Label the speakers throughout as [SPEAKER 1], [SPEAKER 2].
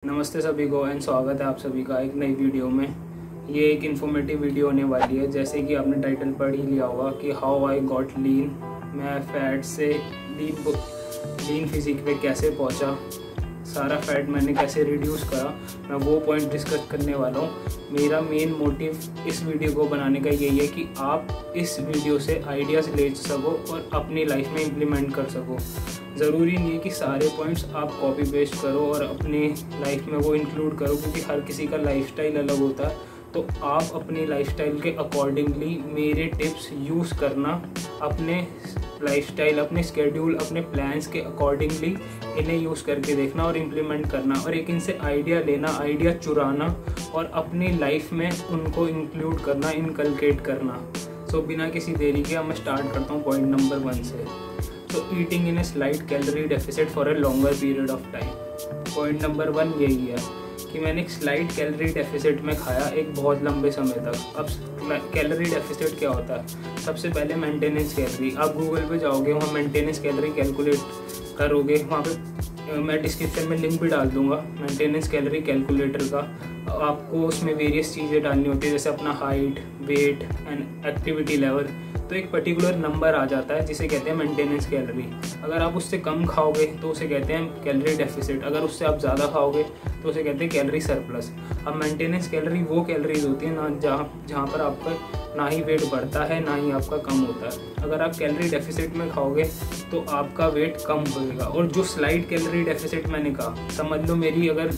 [SPEAKER 1] नमस्ते सभी को एंड स्वागत है आप सभी का एक नई वीडियो में। ये एक इन्फॉर्मेटिव वीडियो होने वाली है। जैसे कि आपने टाइटल पढ़ ही लिया होगा कि हाउ आई गॉट लीन, मैं फैट से लीन फिजिक पे कैसे पहुंचा, सारा फैट मैंने कैसे रिड्यूस करा, मैं वो पॉइंट डिस्कस करने वाला हूँ। मेरा मेन मोटिव इस वीडियो को बनाने का यही है कि आप इस वीडियो से आइडियाज़ ले सको और अपनी लाइफ में इम्प्लीमेंट कर सको। ज़रूरी नहीं है कि सारे पॉइंट्स आप कॉपी पेस्ट करो और अपनी लाइफ में वो इंक्लूड करो, क्योंकि हर किसी का लाइफस्टाइल अलग होता है। तो आप अपनी लाइफस्टाइल के अकॉर्डिंगली मेरे टिप्स यूज़ करना, अपने लाइफस्टाइल, अपने स्केड्यूल, अपने प्लान्स के अकॉर्डिंगली इन्हें यूज़ करके देखना और इम्प्लीमेंट करना, और एक इनसे आइडिया लेना, आइडिया चुराना और अपनी लाइफ में उनको इंक्लूड करना, इनकलकेट करना। सो बिना किसी देरी के मैं स्टार्ट करता हूँ पॉइंट नंबर 1 से। तो eating in a slight calorie deficit for a longer period of time. Point number 1 यही है कि मैंने एक स्लाइट कैलोरी डेफिसिट में खाया एक बहुत लंबे समय तक। अब कैलोरी डेफिसिट क्या होता है? सबसे पहले मेंटेनेंस कैलोरी। आप गूगल पे जाओगे, वहाँ मेंटेनेंस कैलोरी कैलकुलेट करोगे, वहाँ पे मैं डिस्क्रिप्शन में लिंक भी डाल दूँगा मेंटेनेंस कैलोरी कैलकुलेटर का। आपको उसमें वेरियस चीज़ें डालनी होती है, जैसे अपना height, weight and activity level. तो एक पर्टिकुलर नंबर आ जाता है जिसे कहते हैं मेंटेनेंस कैलोरी। अगर आप उससे कम खाओगे तो उसे कहते हैं कैलोरी डेफिसिट, अगर उससे आप ज़्यादा खाओगे तो उसे कहते हैं कैलोरी सरप्लस। अब मेंटेनेंस कैलोरी वो कैलोरीज होती है ना जहाँ पर आपका ना ही वेट बढ़ता है ना ही आपका कम होता है। अगर आप कैलोरी डेफिसिट में खाओगे तो आपका वेट कम होएगा। और जो स्लाइट कैलोरी डेफिसिट मैंने कहा, समझ लो मेरी अगर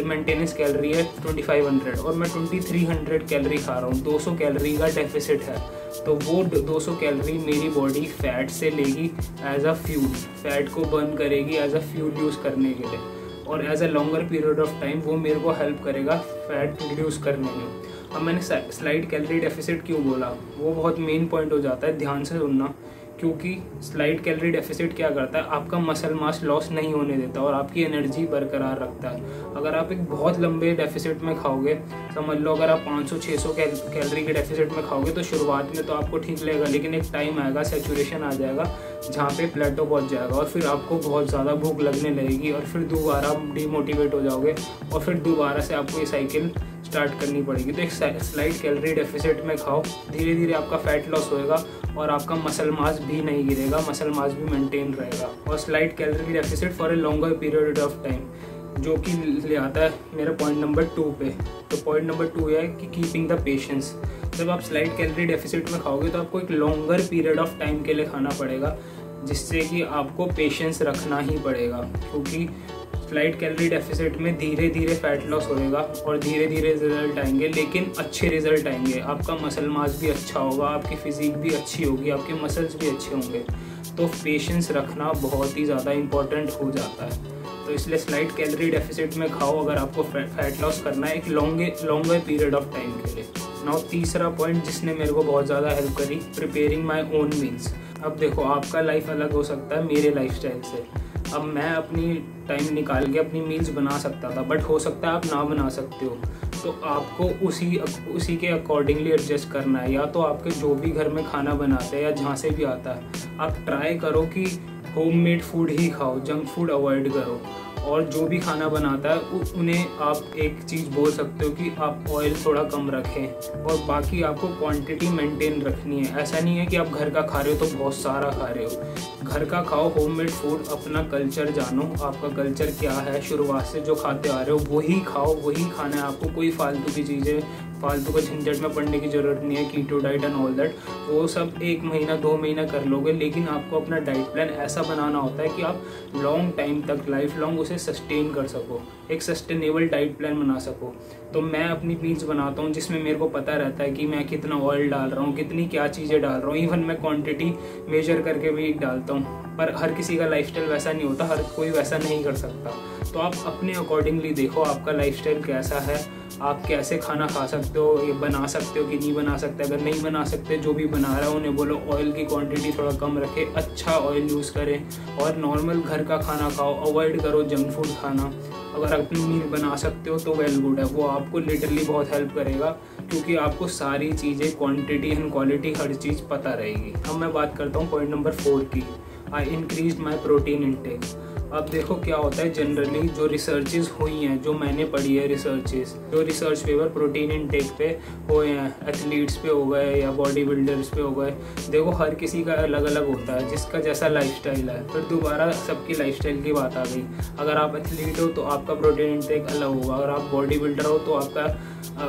[SPEAKER 1] मेंटेनेंस कैलोरी है 2500 और मैं 2300 कैलोरी खा रहा हूँ, 200 कैलोरी का डेफिसिट है, तो वो 200 कैलोरी मेरी बॉडी फैट से लेगी एज अ फ्यूल, फैट को बर्न करेगी एज अ फ्यूल यूज़ करने के लिए, और as a longer period of time वो मेरे को हेल्प करेगा फैट रिड्यूस करने में। अब मैंने स्लाइट कैलोरी डेफिसिट क्यों बोला, वो बहुत मेन पॉइंट हो जाता है, ध्यान से सुनना। क्योंकि स्लाइट कैलोरी डेफिसिट क्या करता है, आपका मसल मास लॉस नहीं होने देता और आपकी एनर्जी बरकरार रखता है। अगर आप एक बहुत लंबे डेफिसिट में खाओगे, समझ लो अगर आप 500-600 कैलोरी के डेफिसिट में खाओगे तो शुरुआत में तो आपको ठीक लगेगा, लेकिन एक टाइम आएगा, सैचुरेशन आ जाएगा जहाँ पे प्लेटो पहुँच जाएगा और फिर आपको बहुत ज़्यादा भूख लगने लगेगी और फिर दोबारा डिमोटिवेट हो जाओगे और फिर दोबारा से आपको ये साइकिल स्टार्ट करनी पड़ेगी। तो एक स्लाइट कैलोरी डेफिसिट में खाओ, धीरे धीरे आपका फैट लॉस होएगा और आपका मसल मास भी नहीं गिरेगा, मसल मास भी मेंटेन रहेगा। और slight calorie deficit for a longer period of time, जो कि ले आता है मेरा पॉइंट नंबर 2 पे। तो पॉइंट नंबर 2 है कि कीपिंग द पेशेंस। जब आप स्लाइट कैलोरी डेफिसिट में खाओगे तो आपको एक लॉन्गर पीरियड ऑफ टाइम के लिए खाना पड़ेगा, जिससे कि आपको पेशेंस रखना ही पड़ेगा। क्योंकि स्लाइट कैलोरी डेफिसिट में धीरे धीरे फैट लॉस होएगा और धीरे धीरे रिजल्ट आएंगे, लेकिन अच्छे रिजल्ट आएंगे। आपका मसल मास भी अच्छा होगा, आपकी फिजिक भी अच्छी होगी, आपके मसल्स भी अच्छे होंगे। तो पेशेंस रखना बहुत ही ज़्यादा इम्पॉर्टेंट हो जाता है। तो इसलिए स्लाइट कैलोरी डेफिसिट में खाओ अगर आपको फैट लॉस करना है एक लॉन्गर पीरियड ऑफ टाइम के लिए। नाउ तीसरा पॉइंट जिसने मेरे को बहुत ज़्यादा हेल्प करी, प्रिपेयरिंग माई ओन मील्स। अब देखो, आपका लाइफ अलग हो सकता है मेरे लाइफस्टाइल से। अब मैं अपनी टाइम निकाल के अपनी मील्स बना सकता था, बट हो सकता है आप ना बना सकते हो। तो आपको उसी के अकॉर्डिंगली एडजस्ट करना है। या तो आपके जो भी घर में खाना बनाते हैं या जहाँ से भी आता है, आप ट्राई करो कि होममेड फूड ही खाओ, जंक फूड अवॉइड करो। और जो भी खाना बनाता है उन्हें आप एक चीज़ बोल सकते हो कि आप ऑयल थोड़ा कम रखें, और बाकी आपको क्वांटिटी मेंटेन रखनी है। ऐसा नहीं है कि आप घर का खा रहे हो तो बहुत सारा खा रहे हो। घर का खाओ, होममेड फूड, अपना कल्चर जानो, आपका कल्चर क्या है, शुरुआत से जो खाते आ रहे हो वही खाओ, वही खाना है आपको। कोई फालतू की चीज़ें, फालतू का झंझट में पड़ने की ज़रूरत नहीं है, keto diet and all that. वो सब 1 महीना 2 महीना कर लोगे, लेकिन आपको अपना डाइट प्लान ऐसा बनाना होता है कि आप लॉन्ग टाइम तक, लाइफ लॉन्ग उसे सस्टेन कर सको, एक सस्टेनेबल डाइट प्लान बना सको। तो मैं अपनी मील्स बनाता हूँ जिसमें मेरे को पता रहता है कि मैं कितना ऑयल डाल रहा हूँ, कितनी क्या चीज़ें डाल रहा हूँ। इवन मैं क्वांटिटी मेजर करके भी डालता हूँ। पर हर किसी का लाइफस्टाइल वैसा नहीं होता, हर कोई वैसा नहीं कर सकता। तो आप अपने अकॉर्डिंगली देखो आपका लाइफस्टाइल कैसा है, आप कैसे खाना खा सकते हो, ये बना सकते हो कि नहीं बना सकते। अगर नहीं बना सकते, जो भी बना रहा है उन्हें बोलो ऑयल की क्वांटिटी थोड़ा कम रखे, अच्छा ऑयल यूज़ करें और नॉर्मल घर का खाना खाओ, अवॉइड करो जंक फूड खाना। अगर अपनी मील बना सकते हो तो वेल गुड है, वो आपको लिटरली बहुत हेल्प करेगा, क्योंकि आपको सारी चीज़ें क्वांटिटी एंड क्वालिटी हर चीज़ पता रहेगी। अब मैं बात करता हूँ पॉइंट नंबर 4 की, I increase my protein intake. अब देखो क्या होता है, जनरली जो रिसर्चेस हुई हैं, जो मैंने पढ़ी है रिसर्चेस, जो रिसर्च पेपर प्रोटीन इनटेक पे हुए हैं, एथलीट्स पे हो गए या बॉडी बिल्डर्स पे हो गए, देखो हर किसी का अलग अलग होता है, जिसका जैसा लाइफस्टाइल है। फिर दोबारा सबकी लाइफस्टाइल की बात आ गई। अगर आप एथलीट हो तो आपका प्रोटीन इनटेक अलग होगा, अगर आप बॉडी बिल्डर हो तो आपका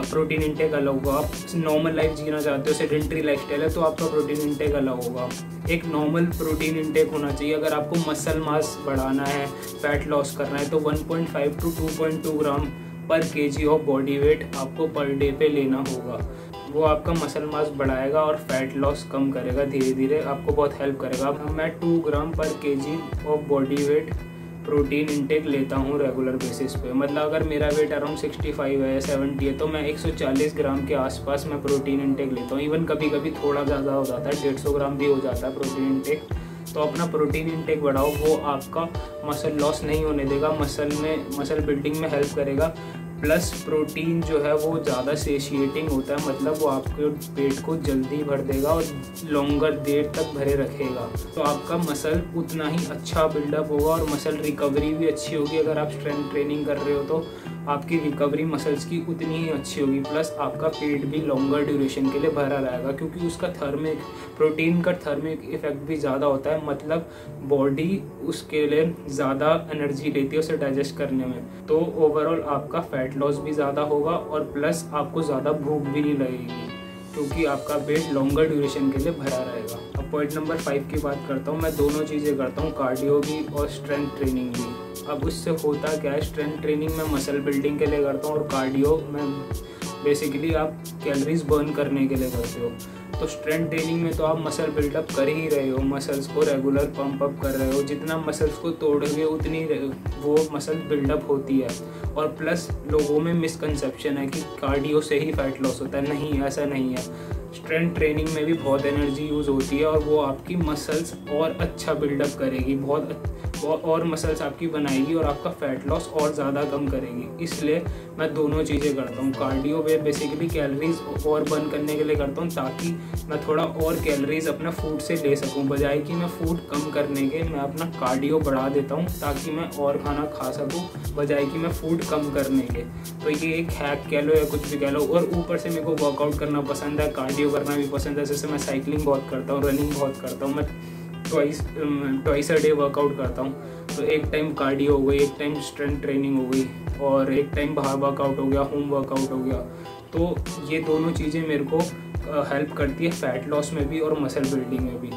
[SPEAKER 1] प्रोटीन इनटेक अलग होगा, आप नॉर्मल लाइफ जीना चाहते हो, सेडेंटरी लाइफस्टाइल है, तो आपका प्रोटीन इनटेक अलग होगा। एक नॉर्मल प्रोटीन इनटेक होना चाहिए। अगर आपको मसल मास बढ़ाना है, फैट लॉस करना है, तो 1.5 to 2.2 ग्राम पर केजी ऑफ बॉडी वेट आपको पर डे पे लेना होगा। वो आपका मसल मास बढ़ाएगा और फैट लॉस कम करेगा, धीरे धीरे आपको बहुत हेल्प करेगा। मैं 2 ग्राम पर KG of body weight protein intake लेता हूँ रेगुलर बेसिस पे। मतलब अगर मेरा वेट अराउंड 65 है या 70 है तो मैं 140 ग्राम के आसपास मैं प्रोटीन इनटेक लेता हूँ। इवन कभी कभी थोड़ा ज़्यादा हो जाता है, 150 ग्राम भी हो जाता है प्रोटीन इनटेक। तो अपना प्रोटीन इनटेक बढ़ाओ, वो आपका मसल लॉस नहीं होने देगा, मसल बिल्डिंग में हेल्प करेगा। प्लस प्रोटीन जो है वो ज़्यादा सेशिएटिंग होता है, मतलब वो आपके पेट को जल्दी भर देगा और लॉन्गर देर तक भरे रखेगा। तो आपका मसल उतना ही अच्छा बिल्डअप होगा और मसल रिकवरी भी अच्छी होगी। अगर आप स्ट्रेंथ ट्रेनिंग कर रहे हो तो आपकी रिकवरी मसल्स की उतनी ही अच्छी होगी। प्लस आपका पेट भी लॉन्गर ड्यूरेशन के लिए भरा रहेगा, क्योंकि उसका प्रोटीन का थर्मिक इफेक्ट भी ज़्यादा होता है, मतलब बॉडी उसके लिए ज़्यादा एनर्जी लेती है उसे डाइजेस्ट करने में। तो ओवरऑल आपका फैट लॉस भी ज़्यादा होगा और प्लस आपको ज़्यादा भूख भी नहीं लगेगी, क्योंकि आपका पेट लॉन्गर ड्यूरेशन के लिए भरा रहेगा। अब पॉइंट नंबर 5 की बात करता हूँ। मैं दोनों चीज़ें करता हूँ, कार्डियो भी और स्ट्रेंथ ट्रेनिंग भी। अब उससे होता क्या है, स्ट्रेंथ ट्रेनिंग मैं मसल बिल्डिंग के लिए करता हूँ और कार्डियो में बेसिकली आप कैलोरीज बर्न करने के लिए करते हो। तो स्ट्रेंथ ट्रेनिंग में तो आप मसल बिल्डअप कर ही रहे हो, मसल्स को रेगुलर पंप अप कर रहे हो, जितना मसल्स को तोड़ोगे उतनी वो मसल बिल्डअप होती है। और प्लस लोगों में मिसकंसेप्शन है कि कार्डियो से ही फैट लॉस होता है। नहीं, ऐसा नहीं है। स्ट्रेंथ ट्रेनिंग में भी बहुत एनर्जी यूज़ होती है और वो आपकी मसल्स और अच्छा बिल्डअप करेगी, और मसल्स आपकी बनाएगी और आपका फैट लॉस और ज़्यादा कम करेगी। इसलिए मैं दोनों चीज़ें करता हूँ। कार्डियो में बेसिकली कैलोरीज और बर्न करने के लिए करता हूँ, ताकि मैं थोड़ा और कैलोरीज अपना फूड से ले सकूँ, बजाय कि मैं फूड कम करने के मैं अपना कार्डियो बढ़ा देता हूँ ताकि मैं और खाना खा सकूँ, बजाय कि मैं फूड कम करने के। तो ये एक हैक कह लो या कुछ भी कह लो। और ऊपर से मेरे को वर्कआउट करना पसंद है, कार्डियो करना भी पसंद है। जैसे मैं साइकिलिंग बहुत करता हूँ, रनिंग बहुत करता हूँ, मैं ट्वाइस अ डे वर्कआउट करता हूँ। तो एक टाइम कार्डियो हो गई, एक टाइम स्ट्रेंथ ट्रेनिंग हो गई और एक टाइम बाहर वर्कआउट हो गया, होम वर्कआउट हो गया। तो ये दोनों चीज़ें मेरे को हेल्प करती है फैट लॉस में भी और मसल बिल्डिंग में भी।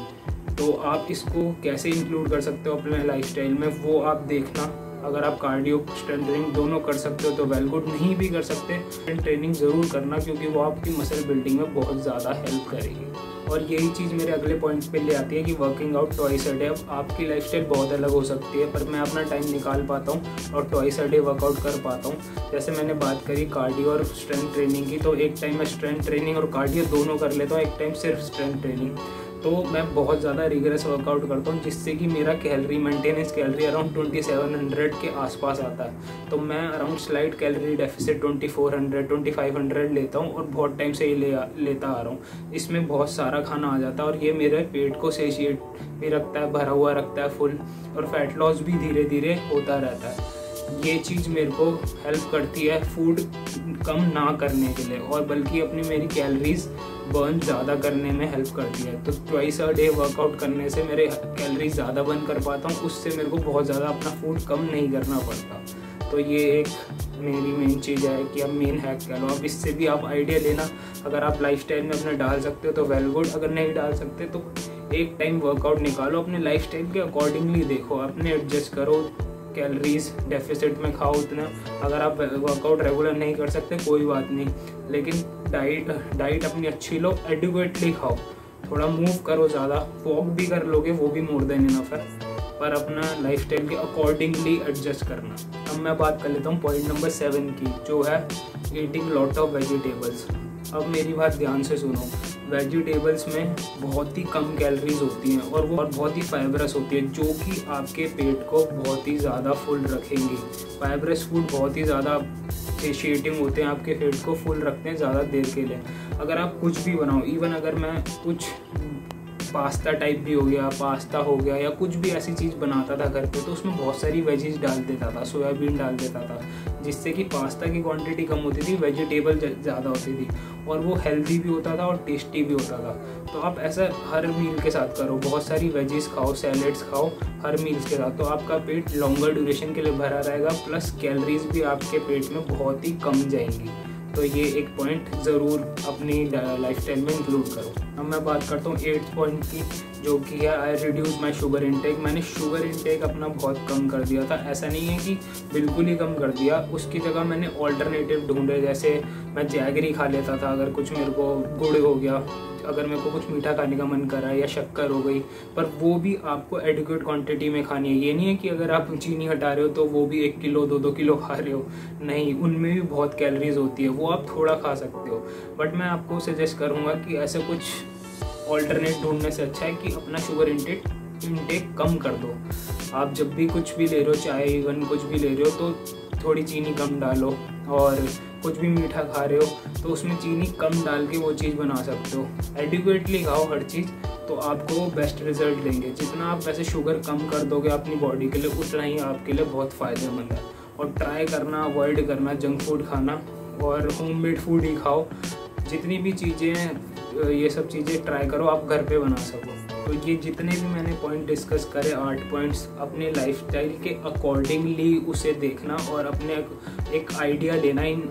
[SPEAKER 1] तो आप इसको कैसे इंक्लूड कर सकते हो अपने लाइफस्टाइल में, वो आप देखना। अगर आप कार्डियो स्ट्रेंथ ट्रेनिंग दोनों कर सकते हो तो वेल गुड, नहीं भी कर सकते स्ट्रेंथ ट्रेनिंग ज़रूर करना, क्योंकि वो आपकी मसल बिल्डिंग में बहुत ज़्यादा हेल्प करेगी। और यही चीज़ मेरे अगले पॉइंट पे ले आती है कि working out twice a day. अब आपकी लाइफस्टाइल बहुत अलग हो सकती है, पर मैं अपना टाइम निकाल पाता हूँ और ट्वाइस अ डे वर्कआउट कर पाता हूँ। जैसे मैंने बात करी कार्डियो और स्ट्रेंथ ट्रेनिंग की, तो एक टाइम मैं स्ट्रेंथ ट्रेनिंग और कार्डियो दोनों कर लेता हूँ, एक टाइम सिर्फ स्ट्रेंथ ट्रेनिंग। तो मैं बहुत ज़्यादा रिगरस वर्कआउट करता हूँ, जिससे कि मेरा कैलोरी मेंटेनेंस कैलोरी अराउंड 2700 के आसपास आता है। तो मैं अराउंड स्लाइट कैलोरी डेफिसिट 2400-2500 लेता हूँ और बहुत टाइम से ही लेता आ रहा हूँ। इसमें बहुत सारा खाना आ जाता है और ये मेरे पेट को सेशिएट भी रखता है, भरा हुआ रखता है फुल, और फैट लॉस भी धीरे धीरे होता रहता है। ये चीज़ मेरे को हेल्प करती है फूड कम ना करने के लिए, और बल्कि अपनी मेरी कैलोरीज बर्न ज़्यादा करने में हेल्प करती है। तो ट्वाइस अ डे वर्कआउट करने से मेरे कैलोरीज ज़्यादा बर्न कर पाता हूँ, उससे मेरे को बहुत ज़्यादा अपना फूड कम नहीं करना पड़ता। तो ये एक मेरी मेन चीज़ है कि अब मेन हैक कह लो। अब इससे भी आप आइडिया लेना, अगर आप लाइफस्टाइल में अपने डाल सकते हो तो वेल गुड, अगर नहीं डाल सकते तो एक टाइम वर्कआउट निकालो, अपने लाइफस्टाइल के अकॉर्डिंगली देखो, अपने एडजस्ट करो, कैलोरीज डेफिसिट में खाओ उतना। अगर आप वर्कआउट रेगुलर नहीं कर सकते कोई बात नहीं, लेकिन डाइट अपनी अच्छी लो, एडिक्वेटली खाओ, थोड़ा मूव करो, ज़्यादा वॉक भी कर लोगे वो भी मोर देन इनफ है, पर अपना लाइफस्टाइल के अकॉर्डिंगली एडजस्ट करना। अब मैं बात कर लेता हूँ पॉइंट नंबर 7 की, जो है ईटिंग लॉट ऑफ वेजिटेबल्स। अब मेरी बात ध्यान से सुनो, वेजिटेबल्स में बहुत ही कम कैलोरीज होती हैं और वो बहुत ही फाइबरस होती है, जो कि आपके पेट को बहुत ही ज़्यादा फुल रखेंगी। फाइबरस फूड बहुत ही ज़्यादा सेशिएटिंग होते हैं, आपके पेट को फुल रखते हैं ज़्यादा देर के लिए। अगर आप कुछ भी बनाओ, इवन अगर मैं कुछ पास्ता टाइप भी हो गया, पास्ता हो गया या कुछ भी ऐसी चीज़ बनाता था घर पे, तो उसमें बहुत सारी वेजीज डाल देता था, सोयाबीन डाल देता था, जिससे कि पास्ता की क्वांटिटी कम होती थी, वेजिटेबल ज़्यादा होती थी और वो हेल्दी भी होता था और टेस्टी भी होता था। तो आप ऐसा हर मील के साथ करो, बहुत सारी वेजीज खाओ, सैलेड्स खाओ हर मील्स के साथ, तो आपका पेट लॉन्गर ड्यूरेशन के लिए भरा रहेगा, प्लस कैलोरीज भी आपके पेट में बहुत ही कम जाएंगी। तो ये एक पॉइंट ज़रूर अपनी लाइफस्टाइल में इंक्लूड करो। अब मैं बात करता हूँ 8th पॉइंट की, जो कि है आई रिड्यूस माई शुगर इनटेक। मैंने शुगर इनटेक अपना बहुत कम कर दिया था। ऐसा नहीं है कि बिल्कुल ही कम कर दिया, उसकी जगह मैंने ऑल्टरनेटिव ढूंढे। जैसे मैं जैगरी खा लेता था अगर कुछ मेरे को गुड़ हो गया, अगर मेरे को कुछ मीठा खाने का मन कर रहा है, या शक्कर हो गई, पर वो भी आपको एडिक्वेट क्वांटिटी में खानी है। ये नहीं है कि अगर आप चीनी हटा रहे हो तो वो भी 1 किलो 2-2 किलो खा रहे हो, नहीं, उनमें भी बहुत कैलोरीज होती है, वो आप थोड़ा खा सकते हो। बट मैं आपको सजेस्ट करूँगा कि ऐसे कुछ ऑल्टरनेट ढूंढने से अच्छा है कि अपना शुगर इनटेक कम कर दो। आप जब भी कुछ भी ले रहे हो, चाहे इवन कुछ भी ले रहे हो, तो थोड़ी चीनी कम डालो, और कुछ भी मीठा खा रहे हो तो उसमें चीनी कम डाल के वो चीज़ बना सकते हो। एडिक्वेटली खाओ हर चीज़, तो आपको बेस्ट रिजल्ट देंगे। जितना आप वैसे शुगर कम कर दोगे अपनी बॉडी के लिए, उतना ही आपके लिए बहुत फ़ायदेमंद है। और ट्राई करना, अवॉइड करना जंक फूड खाना, और होममेड फूड ही खाओ। जितनी भी चीज़ें, ये सब चीज़ें ट्राई करो आप घर पे बना सको। तो ये जितने भी मैंने पॉइंट डिस्कस करे, 8 पॉइंट्स, अपने लाइफस्टाइल के अकॉर्डिंगली उसे देखना और अपने एक आइडिया लेना इन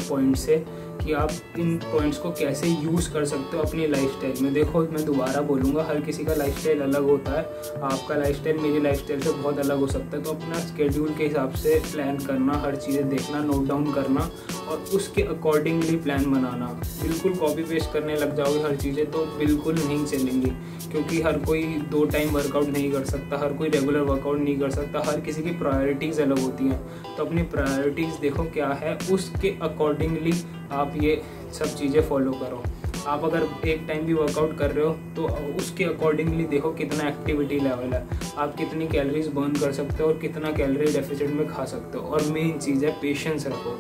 [SPEAKER 1] पॉइंट से कि आप इन पॉइंट्स को कैसे यूज़ कर सकते हो अपनी लाइफस्टाइल में। देखो, मैं दोबारा बोलूँगा, हर किसी का लाइफस्टाइल अलग होता है। आपका लाइफस्टाइल मेरी लाइफस्टाइल से बहुत अलग हो सकता है, तो अपना स्केड्यूल के हिसाब से प्लान करना, हर चीज़ें देखना, नोट डाउन करना और उसके अकॉर्डिंगली प्लान बनाना। बिल्कुल कॉपी पेस्ट करने लग जाओगे हर चीज़ें तो बिल्कुल नहीं चलेंगी, क्योंकि हर कोई 2 टाइम वर्कआउट नहीं कर सकता, हर कोई रेगुलर वर्कआउट नहीं कर सकता, हर किसी की प्रायोरिटीज़ अलग होती हैं। तो अपनी प्रायोरिटीज़ देखो क्या है, उसके अकॉर्डिंगली आप ये सब चीज़ें फॉलो करो। आप अगर एक टाइम भी वर्कआउट कर रहे हो तो उसके अकॉर्डिंगली देखो कितना एक्टिविटी लेवल है, आप कितनी कैलोरीज बर्न कर सकते हो और कितना कैलोरी डेफिसिट में खा सकते हो। और मेन चीज़ है पेशेंस रखो।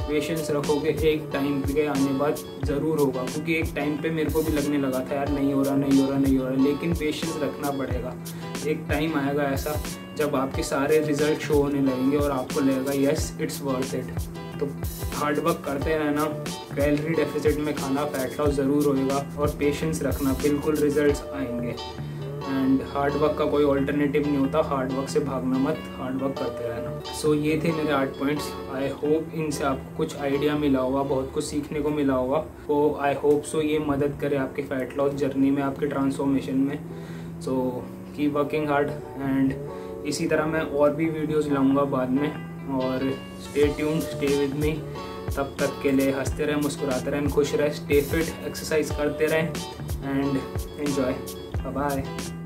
[SPEAKER 1] पेशेंस रखोगे, एक टाइम के आने बाद ज़रूर होगा, क्योंकि एक टाइम पे मेरे को भी लगने लगा था यार नहीं हो रहा, लेकिन पेशेंस रखना पड़ेगा। एक टाइम आएगा ऐसा जब आपके सारे रिजल्ट शो होने लगेंगे और आपको लगेगा यस इट्स वर्थ इट। तो हार्ड वर्क करते रहना, कैलोरी डेफिसिट में खाना, फैट लॉस ज़रूर होएगा, और पेशेंस रखना, बिल्कुल रिजल्ट्स आएंगे। एंड हार्ड वर्क का कोई ऑल्टरनेटिव नहीं होता, हार्ड वर्क से भागना मत, हार्ड वर्क करते रहना। सो ये थे मेरे 8 पॉइंट्स। आई होप इनसे आपको कुछ आइडिया मिला होगा, बहुत कुछ सीखने को मिला होगा। तो आई होप सो ये मदद करे आपके फैट लॉस जर्नी में, आपके ट्रांसफॉर्मेशन में। So keep working hard, and इसी तरह मैं और भी वीडियोज़ लाऊँगा बाद में। और stay tuned, stay with me. तब तक के लिए हंसते रहें, मुस्कुराते रहें, खुश रहें, स्टे फिट, एक्सरसाइज करते रहें एंड एंजॉय। Bye bye.